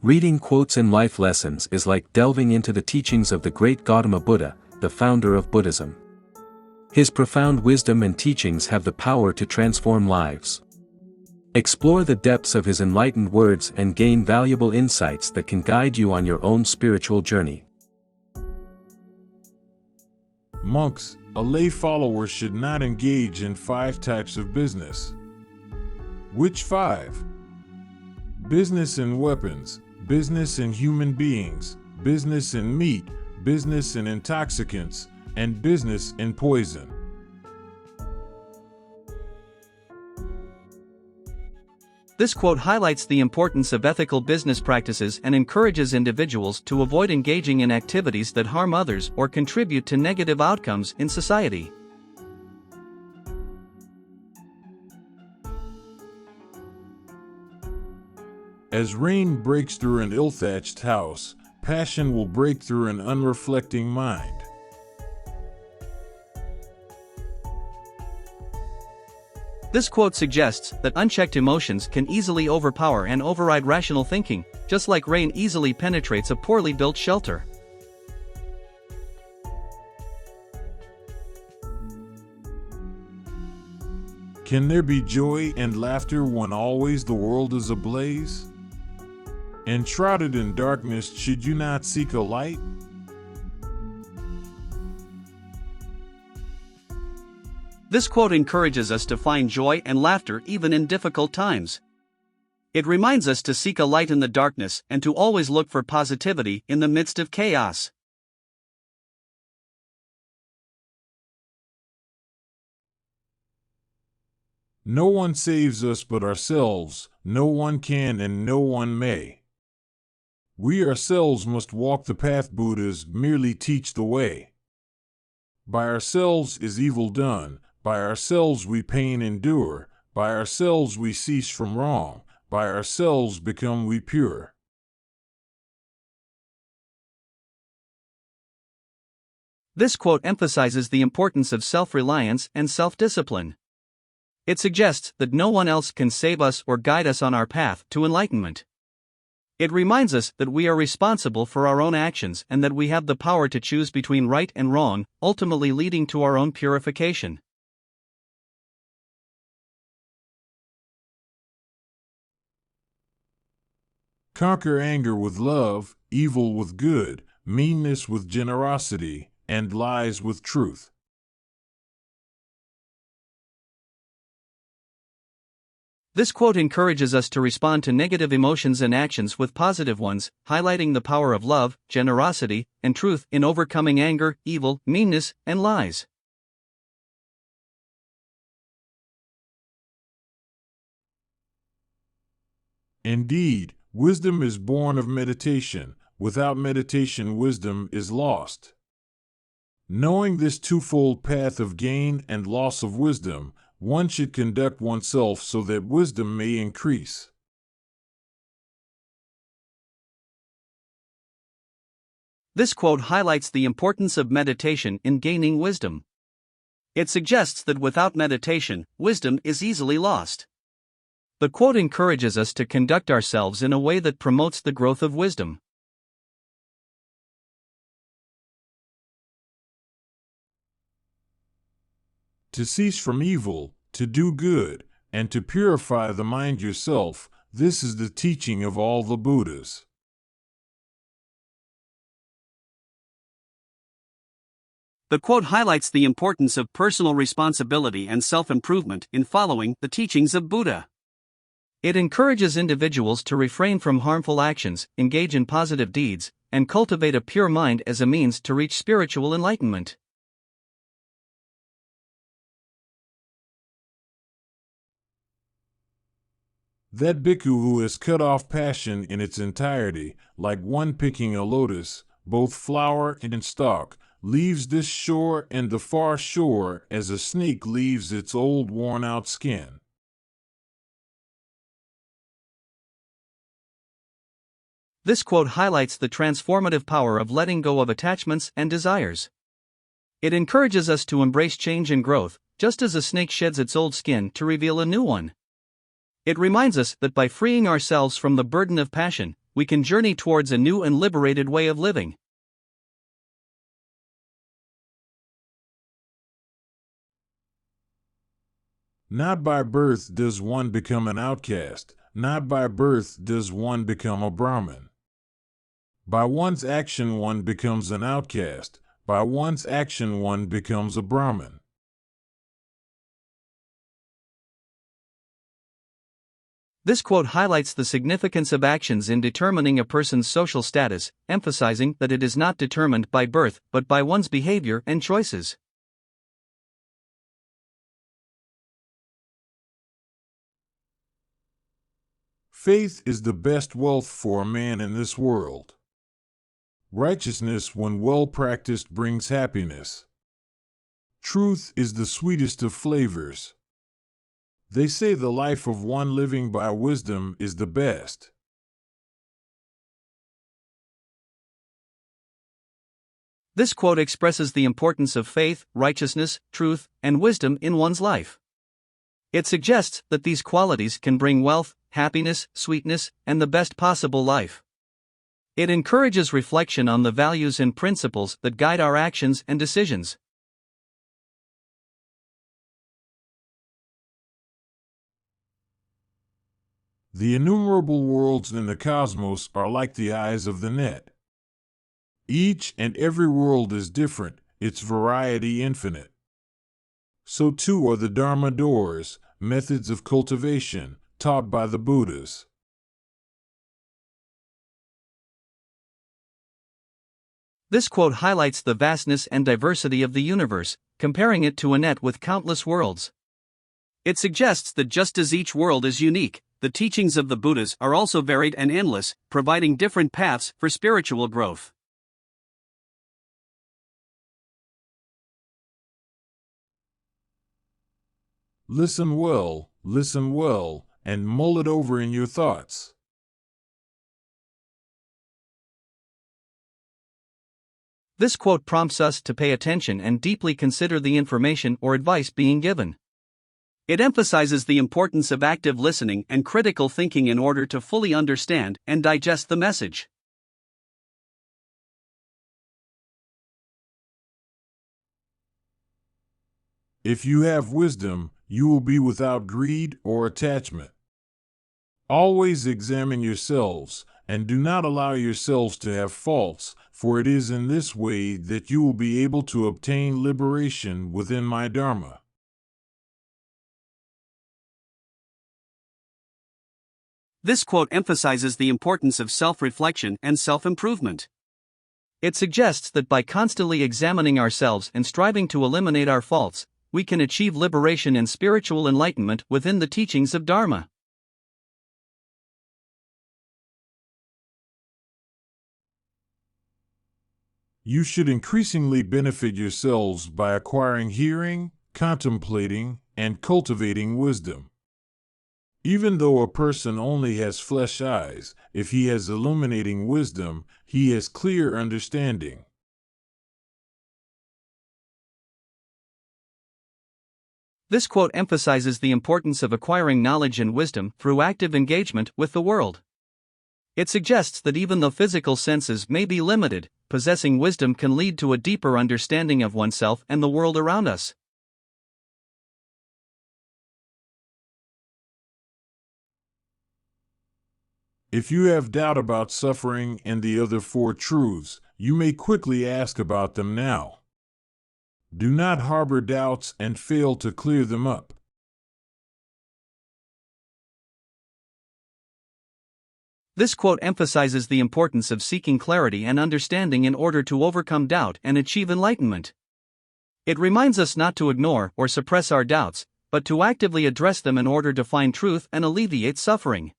Reading quotes and life lessons is like delving into the teachings of the great Gautama Buddha, the founder of Buddhism. His profound wisdom and teachings have the power to transform lives. Explore the depths of his enlightened words and gain valuable insights that can guide you on your own spiritual journey. Monks, a lay follower should not engage in 5 types of business. Which 5? Business in weapons, business in human beings, business in meat, business in intoxicants, and business in poison. This quote highlights the importance of ethical business practices and encourages individuals to avoid engaging in activities that harm others or contribute to negative outcomes in society. As rain breaks through an ill-thatched house, passion will break through an unreflecting mind. This quote suggests that unchecked emotions can easily overpower and override rational thinking, just like rain easily penetrates a poorly built shelter. Can there be joy and laughter when always the world is ablaze? Enshrouded in darkness, should you not seek a light? This quote encourages us to find joy and laughter even in difficult times. It reminds us to seek a light in the darkness and to always look for positivity in the midst of chaos. No one saves us but ourselves, no one can and no one may. We ourselves must walk the path. Buddhas merely teach the way. By ourselves is evil done, by ourselves we pain endure, by ourselves we cease from wrong, by ourselves become we pure. This quote emphasizes the importance of self-reliance and self-discipline. It suggests that no one else can save us or guide us on our path to enlightenment. It reminds us that we are responsible for our own actions and that we have the power to choose between right and wrong, ultimately leading to our own purification. Conquer anger with love, evil with good, meanness with generosity, and lies with truth. This quote encourages us to respond to negative emotions and actions with positive ones, highlighting the power of love, generosity, and truth in overcoming anger, evil, meanness, and lies. Indeed, wisdom is born of meditation. Without meditation, wisdom is lost. Knowing this twofold path of gain and loss of wisdom, one should conduct oneself so that wisdom may increase. This quote highlights the importance of meditation in gaining wisdom. It suggests that without meditation, wisdom is easily lost. The quote encourages us to conduct ourselves in a way that promotes the growth of wisdom. To cease from evil, to do good, and to purify the mind yourself, this is the teaching of all the Buddhas. The quote highlights the importance of personal responsibility and self-improvement in following the teachings of Buddha. It encourages individuals to refrain from harmful actions, engage in positive deeds, and cultivate a pure mind as a means to reach spiritual enlightenment. That bhikkhu who has cut off passion in its entirety, like one picking a lotus, both flower and stalk, leaves this shore and the far shore as a snake leaves its old worn-out skin. This quote highlights the transformative power of letting go of attachments and desires. It encourages us to embrace change and growth, just as a snake sheds its old skin to reveal a new one. It reminds us that by freeing ourselves from the burden of passion, we can journey towards a new and liberated way of living. Not by birth does one become an outcast, not by birth does one become a Brahmin. By one's action one becomes an outcast, by one's action one becomes a Brahmin. This quote highlights the significance of actions in determining a person's social status, emphasizing that it is not determined by birth but by one's behavior and choices. Faith is the best wealth for a man in this world. Righteousness, when well practiced, brings happiness. Truth is the sweetest of flavors. They say the life of one living by wisdom is the best. This quote expresses the importance of faith, righteousness, truth, and wisdom in one's life. It suggests that these qualities can bring wealth, happiness, sweetness, and the best possible life. It encourages reflection on the values and principles that guide our actions and decisions. The innumerable worlds in the cosmos are like the eyes of the net. Each and every world is different, its variety infinite. So too are the Dharma doors, methods of cultivation, taught by the Buddhas. This quote highlights the vastness and diversity of the universe, comparing it to a net with countless worlds. It suggests that just as each world is unique, the teachings of the Buddhas are also varied and endless, providing different paths for spiritual growth. Listen well, and mull it over in your thoughts. This quote prompts us to pay attention and deeply consider the information or advice being given. It emphasizes the importance of active listening and critical thinking in order to fully understand and digest the message. If you have wisdom, you will be without greed or attachment. Always examine yourselves, and do not allow yourselves to have faults, for it is in this way that you will be able to obtain liberation within my Dharma. This quote emphasizes the importance of self-reflection and self-improvement. It suggests that by constantly examining ourselves and striving to eliminate our faults, we can achieve liberation and spiritual enlightenment within the teachings of Dharma. You should increasingly benefit yourselves by acquiring hearing, contemplating, and cultivating wisdom. Even though a person only has flesh eyes, if he has illuminating wisdom, he has clear understanding. This quote emphasizes the importance of acquiring knowledge and wisdom through active engagement with the world. It suggests that even though physical senses may be limited, possessing wisdom can lead to a deeper understanding of oneself and the world around us. If you have doubt about suffering and the other four truths, you may quickly ask about them now. Do not harbor doubts and fail to clear them up. This quote emphasizes the importance of seeking clarity and understanding in order to overcome doubt and achieve enlightenment. It reminds us not to ignore or suppress our doubts, but to actively address them in order to find truth and alleviate suffering.